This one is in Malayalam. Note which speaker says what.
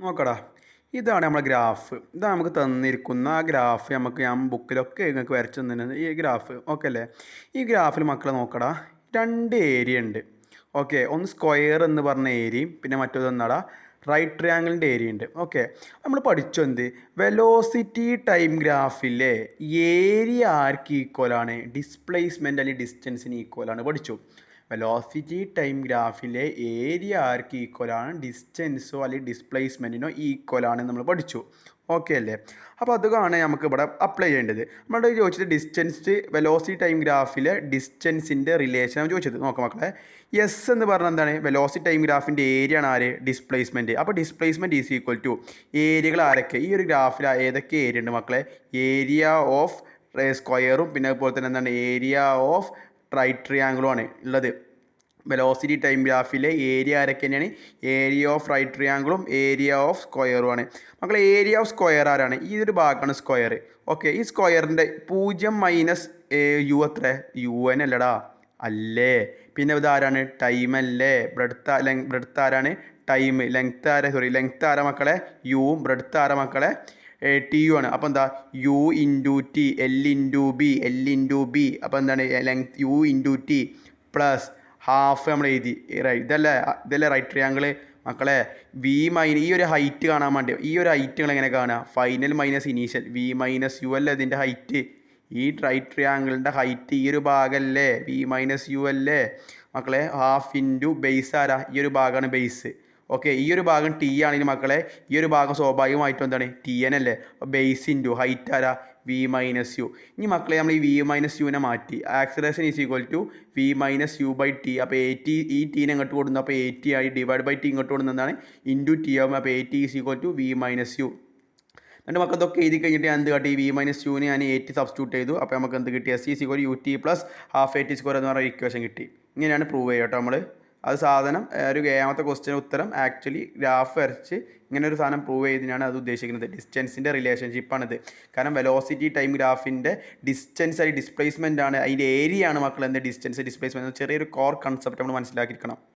Speaker 1: നോക്കടാ, ഇതാണ് നമ്മളെ ഗ്രാഫ്. ഇതാണ് നമുക്ക് തന്നിരിക്കുന്ന ആ ഗ്രാഫ്. ഞാൻ ബുക്കിലൊക്കെ നിങ്ങൾക്ക് വരച്ച് തന്നിരുന്നത് ഈ ഗ്രാഫ്. ഓക്കെ അല്ലേ? ഈ ഗ്രാഫിൽ മക്കളെ നോക്കടാ, രണ്ട് ഏരിയ ഉണ്ട്. ഓക്കെ, ഒന്ന് സ്ക്വയർ എന്ന് പറഞ്ഞ ഏരിയയും പിന്നെ മറ്റൊന്ന് എന്നാടാ റൈറ്റ് ട്രയാങ്കിളിൻ്റെ ഏരിയ ഉണ്ട്. ഓക്കെ, നമ്മൾ പഠിച്ചു എന്ത്? വെലോസിറ്റി ടൈം ഗ്രാഫിലെ ഏരിയ ആർക്ക് ഈക്വലാണ്? ഡിസ്പ്ലേസ്മെൻറ്റ് അല്ലെങ്കിൽ ഡിസ്റ്റൻസിന് ഈക്വലാണ് പഠിച്ചു. വെലോസിറ്റി ടൈം ഗ്രാഫിലെ ഏരിയ ആർക്ക് ഈക്വലാണ്? ഡിസ്റ്റൻസോ അല്ലെങ്കിൽ ഡിസ്പ്ലേസ്മെൻറ്റിനോ ഈക്വലാണ് നമ്മൾ പഠിച്ചു. ഓക്കെ അല്ലേ? അപ്പോൾ അതാണ് നമുക്ക് ഇവിടെ അപ്ലൈ ചെയ്യേണ്ടത്. നമ്മുടെ ചോദിച്ചത് ഡിസ്റ്റൻസ് വെലോസിറ്റി ടൈം ഗ്രാഫിലെ ഡിസ്റ്റൻസിൻ്റെ റിലേഷൻ ആണ് ചോദിച്ചത്. നോക്കാം മക്കളെ, എസ് എന്ന് പറഞ്ഞാൽ എന്താണ്? വെലോസിറ്റി ടൈം ഗ്രാഫിൻ്റെ ഏരിയ ആണ് ആര്? ഡിസ്പ്ലേസ്മെൻറ്റ്. അപ്പോൾ ഡിസ്പ്ലേസ്മെൻറ്റ് ഈസ് ഈക്വൽ ടു ഏരിയകൾ ആരൊക്കെ? ഈ ഒരു ഗ്രാഫിൽ ഏതൊക്കെ ഏരിയ ഉണ്ട് മക്കളെ? ഏരിയ ഓഫ് സ്ക്വയറും പിന്നെ അതുപോലെ തന്നെ എന്താണ്? ഏരിയ ഓഫ് റൈറ്റ് ട്രയാങ്കിളും ആണ് ഉള്ളത്. വെലോസിറ്റി ടൈം ഗ്രാഫിലെ ഏരിയ ആരൊക്കെ തന്നെയാണ്? ഏരിയ ഓഫ് റൈറ്റ് ട്രയാങ്കിളും ഏരിയ ഓഫ് സ്ക്വയറും ആണ്. മക്കളെ, ഏരിയ ഓഫ് സ്ക്വയർ ആരാണ്? ഈ ഒരു ഭാഗമാണ് സ്ക്വയർ. ഓക്കെ, ഈ സ്ക്വയറിൻ്റെ 0 മൈനസ് യു എത്ര? യു എൻ അല്ലടാ, അല്ലേ? പിന്നെ ഇതാരാണ്? ടൈം അല്ലേ? ബ്രെഡ്ത്ത് ആരാണ്? ടൈം. ലെങ്ത് ആരാ മക്കളെ? യുവും. ബ്രെഡ്ത്ത് ആരാ മക്കളെ? ടി യു ആണ്. അപ്പോൾ എന്താ? U into t, l into b. അപ്പോൾ എന്താണ്? Length u into t plus half നമ്മൾ എഴുതി. ഇതല്ലേ റൈറ്റ് ട്രയാങ്കിള് മക്കളെ? ഈ ഒരു ഹൈറ്റ് കാണാൻ വേണ്ടി, ഈ ഒരു ഹൈറ്റ് നിങ്ങൾ എങ്ങനെ കാണുക? Final minus initial, v minus u അല്ലേ ഇതിൻ്റെ ഹൈറ്റ്? ഈ റൈറ്റ് ട്രയാങ്കിളിൻ്റെ ഹൈറ്റ് ഈ ഒരു ഭാഗമല്ലേ? വി മൈനസ് യു അല്ലേ മക്കളെ? ഹാഫ് ഇൻറ്റു ബേസ് ആരാ? ഈ ഒരു ഭാഗമാണ് ബേസ്. ഓക്കെ, ഈ ഒരു ഭാഗം ടി ആണെങ്കിൽ മക്കളെ ഈ ഒരു ഭാഗം സ്വാഭാവികമായിട്ടും എന്താണ്? ടി എൻ അല്ലേ? അപ്പോൾ ബേസ് ഇൻറ്റു ഹൈറ്റ് ആരാ? V minus u. ഇനി മക്കളെ നമ്മൾ ഈ വി മൈനസ് യുവിനെ മാറ്റി acceleration is equal to v minus u by t. അപ്പോൾ എ ടി, ഈ ടീനെ ഇങ്ങോട്ട് കൊടുക്കുന്നു. അപ്പോൾ 80 ആയി ഡിവൈഡ് ബൈ ടി ഇങ്ങോട്ട് കൊടുക്കുന്നതാണ് ഇൻറ്റു ടി ആവും. അപ്പോൾ 80 is equal to v minus u. എന്നിട്ട് നമുക്ക് അതൊക്കെ എഴുതി കഴിഞ്ഞിട്ട് ഞാൻ എന്ത് കാട്ടി? വി മൈനസ് യുവിന് ഞാൻ 80 സബ്സ്റ്റിറ്റ്യൂട്ട് ചെയ്തു. അപ്പോൾ നമുക്ക് എന്ത് കിട്ടി? S is equal u t plus half a t square എന്ന് പറയുന്ന ഇക്വേഷൻ കിട്ടി. ഇങ്ങനെയാണ് പ്രൂവ് ചെയ്യുക കേട്ടോ നമ്മൾ. അത് സാധനം ഒരു ഏഴാമത്തെ ക്വസ്റ്റ്യൻ ഉത്തരം ആക്ച്വലി ഗ്രാഫ് വരച്ച് ഇങ്ങനെ ഒരു സാധനം പ്രൂവ് ചെയ്തതിനാണ് അത് ഉദ്ദേശിക്കുന്നത്. ഡിസ്റ്റൻസിൻ്റെ റിലേഷൻഷിപ്പാണിത്. കാരണം വെലോസിറ്റി ടൈം ഗ്രാഫിൻ്റെ ഡിസ്റ്റൻസ് ആയി ഡിസ്പ്ലേസ്മെൻ്റ് ആണ്, അതിൻ്റെ ഏരിയ ആണ് മക്കൾ എന്ത്? Distance displacement. ചെറിയൊരു കോർ കൺസെപ്റ്റ് നമ്മൾ മനസ്സിലാക്കിയിരിക്കണം.